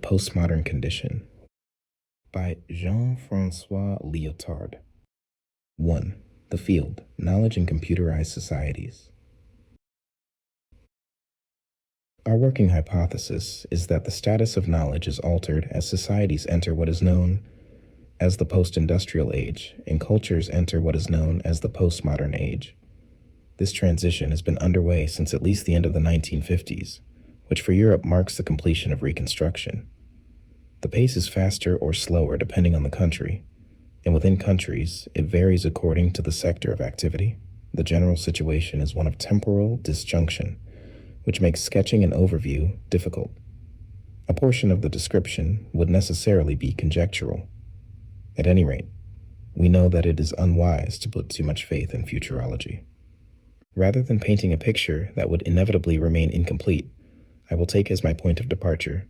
Postmodern Condition by Jean-Francois Lyotard. 1. The Field, Knowledge in Computerized Societies. Our working hypothesis is that the status of knowledge is altered as societies enter what is known as the post-industrial age and cultures enter what is known as the postmodern age. This transition has been underway since at least the end of the 1950s, which for Europe marks the completion of Reconstruction. The pace is faster or slower depending on the country, and within countries, it varies according to the sector of activity. The general situation is one of temporal disjunction, which makes sketching an overview difficult. A portion of the description would necessarily be conjectural. At any rate, we know that it is unwise to put too much faith in futurology. Rather than painting a picture that would inevitably remain incomplete, I will take as my point of departure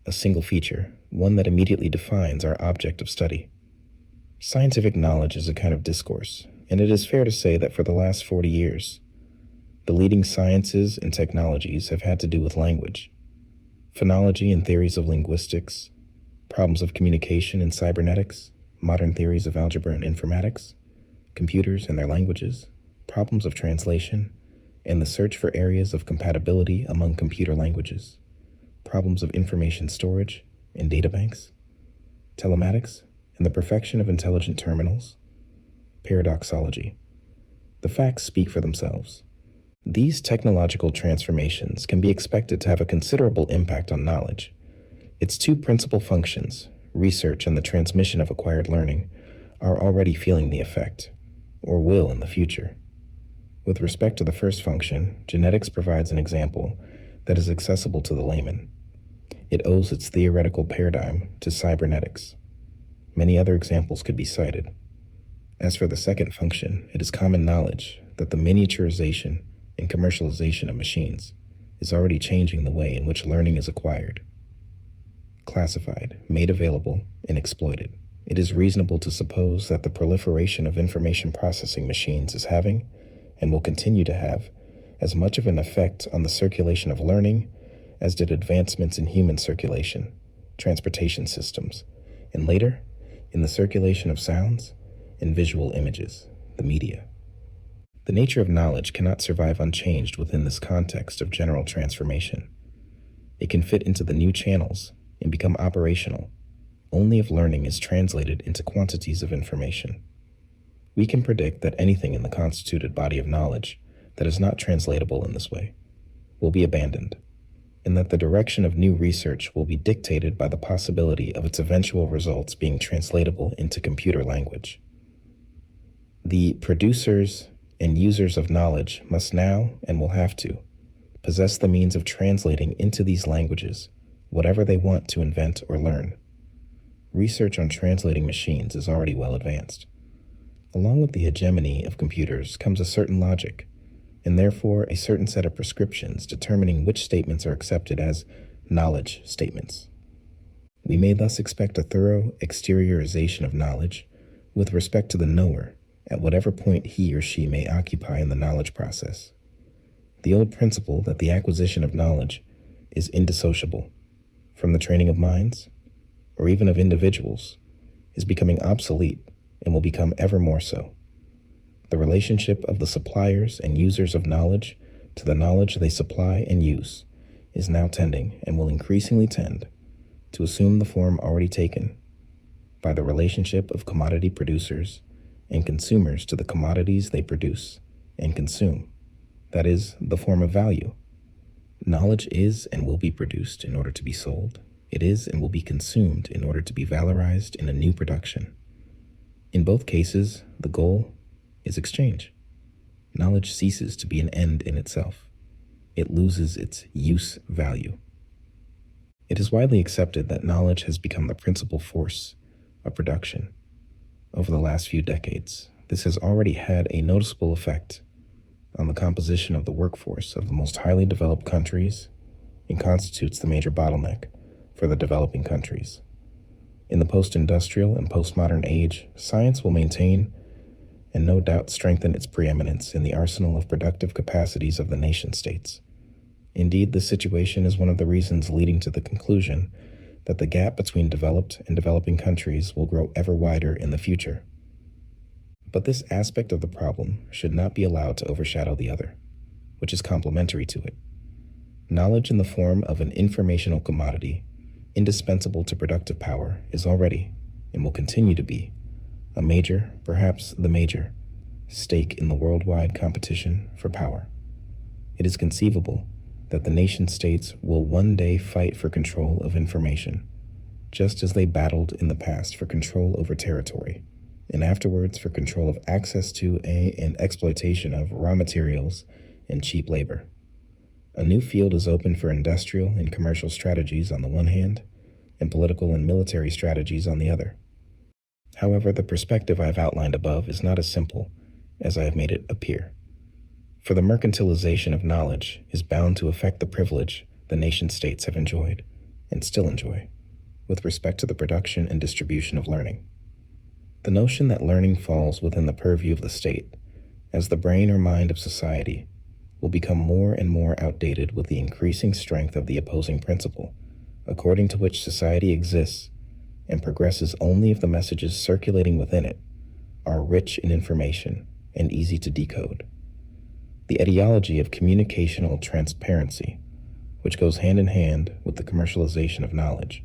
a single feature, one that immediately defines our object of study. Scientific knowledge is a kind of discourse, and it is fair to say that for the last 40 years, the leading sciences and technologies have had to do with language. Phonology and theories of linguistics, problems of communication and cybernetics, modern theories of algebra and informatics, computers and their languages, problems of translation, and the search for areas of compatibility among computer languages, problems of information storage and databanks, telematics, and the perfection of intelligent terminals, paradoxology. The facts speak for themselves. These technological transformations can be expected to have a considerable impact on knowledge. Its two principal functions, research and the transmission of acquired learning, are already feeling the effect, or will in the future. With respect to the first function, genetics provides an example that is accessible to the layman. It owes its theoretical paradigm to cybernetics. Many other examples could be cited. As for the second function, it is common knowledge that the miniaturization and commercialization of machines is already changing the way in which learning is acquired, classified, made available, and exploited. It is reasonable to suppose that the proliferation of information processing machines is having, and will continue to have, as much of an effect on the circulation of learning as did advancements in human circulation, transportation systems, and later, in the circulation of sounds and visual images, the media. The nature of knowledge cannot survive unchanged within this context of general transformation. It can fit into the new channels and become operational only if learning is translated into quantities of information. We can predict that anything in the constituted body of knowledge that is not translatable in this way will be abandoned, and that the direction of new research will be dictated by the possibility of its eventual results being translatable into computer language. The producers and users of knowledge must now, and will have to, possess the means of translating into these languages whatever they want to invent or learn. Research on translating machines is already well advanced. Along with the hegemony of computers comes a certain logic, and therefore a certain set of prescriptions determining which statements are accepted as knowledge statements. We may thus expect a thorough exteriorization of knowledge with respect to the knower at whatever point he or she may occupy in the knowledge process. The old principle that the acquisition of knowledge is indissociable from the training of minds, or even of individuals, is becoming obsolete and will become ever more so. The relationship of the suppliers and users of knowledge to the knowledge they supply and use is now tending, and will increasingly tend, to assume the form already taken by the relationship of commodity producers and consumers to the commodities they produce and consume, that is, the form of value. Knowledge is and will be produced in order to be sold. It is and will be consumed in order to be valorized in a new production. In both cases, the goal is exchange. Knowledge ceases to be an end in itself. It loses its use value. It is widely accepted that knowledge has become the principal force of production. Over the last few decades, this has already had a noticeable effect on the composition of the workforce of the most highly developed countries and constitutes the major bottleneck for the developing countries. In the post-industrial and postmodern age, science will maintain and no doubt strengthen its preeminence in the arsenal of productive capacities of the nation-states. Indeed, this situation is one of the reasons leading to the conclusion that the gap between developed and developing countries will grow ever wider in the future. But this aspect of the problem should not be allowed to overshadow the other, which is complementary to it. Knowledge in the form of an informational commodity, indispensable to productive power, is already, and will continue to be, a major, perhaps the major, stake in the worldwide competition for power. It is conceivable that the nation-states will one day fight for control of information, just as they battled in the past for control over territory, and afterwards for control of access to and exploitation of raw materials and cheap labor. A new field is open for industrial and commercial strategies on the one hand, and political and military strategies on the other. However, the perspective I have outlined above is not as simple as I have made it appear. For the mercantilization of knowledge is bound to affect the privilege the nation-states have enjoyed, and still enjoy, with respect to the production and distribution of learning. The notion that learning falls within the purview of the state, as the brain or mind of society, will become more and more outdated with the increasing strength of the opposing principle, according to which society exists and progresses only if the messages circulating within it are rich in information and easy to decode. The etiology of communicational transparency, which goes hand in hand with the commercialization of knowledge,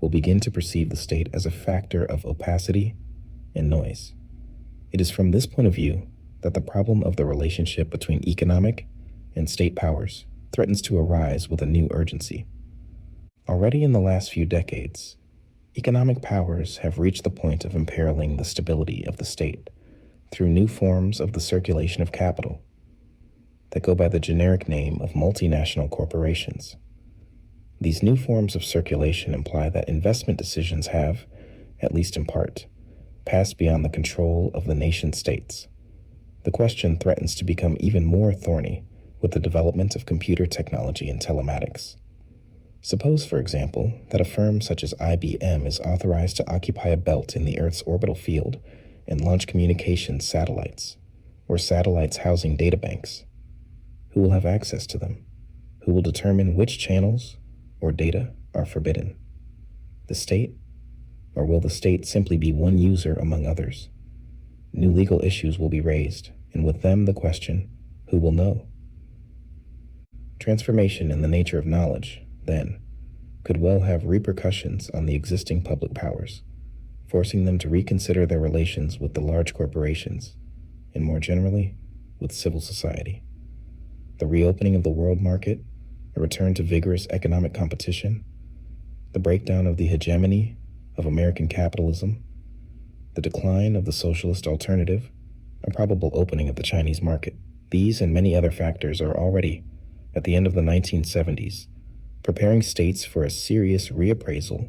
will begin to perceive the state as a factor of opacity and noise. It is from this point of view that the problem of the relationship between economic and state powers threatens to arise with a new urgency. Already in the last few decades, economic powers have reached the point of imperiling the stability of the state through new forms of the circulation of capital that go by the generic name of multinational corporations. These new forms of circulation imply that investment decisions have, at least in part, passed beyond the control of the nation-states. The question threatens to become even more thorny with the development of computer technology and telematics. Suppose, for example, that a firm such as IBM is authorized to occupy a belt in the Earth's orbital field and launch communications satellites, or satellites housing databanks. Who will have access to them? Who will determine which channels or data are forbidden? The state? Or will the state simply be one user among others? New legal issues will be raised, and with them the question, who will know? Transformation in the nature of knowledge, then, could well have repercussions on the existing public powers, forcing them to reconsider their relations with the large corporations, and more generally, with civil society. The reopening of the world market, a return to vigorous economic competition, the breakdown of the hegemony of American capitalism, the decline of the socialist alternative, a probable opening of the Chinese market. These and many other factors are already, at the end of the 1970s, preparing states for a serious reappraisal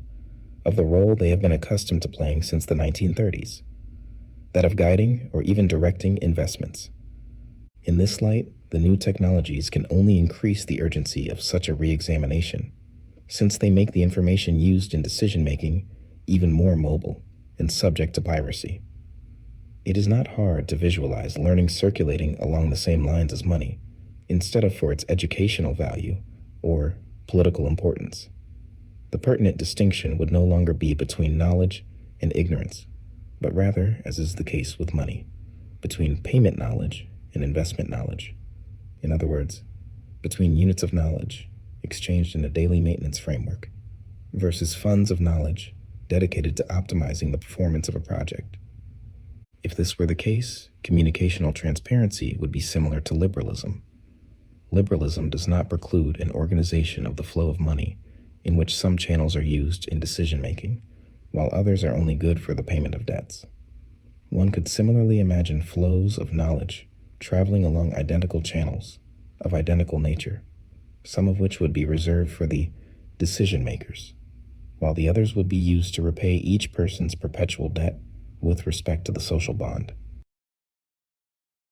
of the role they have been accustomed to playing since the 1930s, that of guiding or even directing investments. In this light, the new technologies can only increase the urgency of such a re-examination, since they make the information used in decision-making even more mobile and subject to piracy. It is not hard to visualize learning circulating along the same lines as money, instead of for its educational value or political importance. The pertinent distinction would no longer be between knowledge and ignorance, but rather, as is the case with money, between payment knowledge and investment knowledge. In other words, between units of knowledge exchanged in a daily maintenance framework versus funds of knowledge dedicated to optimizing the performance of a project. If this were the case, communicational transparency would be similar to liberalism. Liberalism does not preclude an organization of the flow of money in which some channels are used in decision-making, while others are only good for the payment of debts. One could similarly imagine flows of knowledge traveling along identical channels of identical nature, some of which would be reserved for the decision-makers, while the others would be used to repay each person's perpetual debt with respect to the social bond.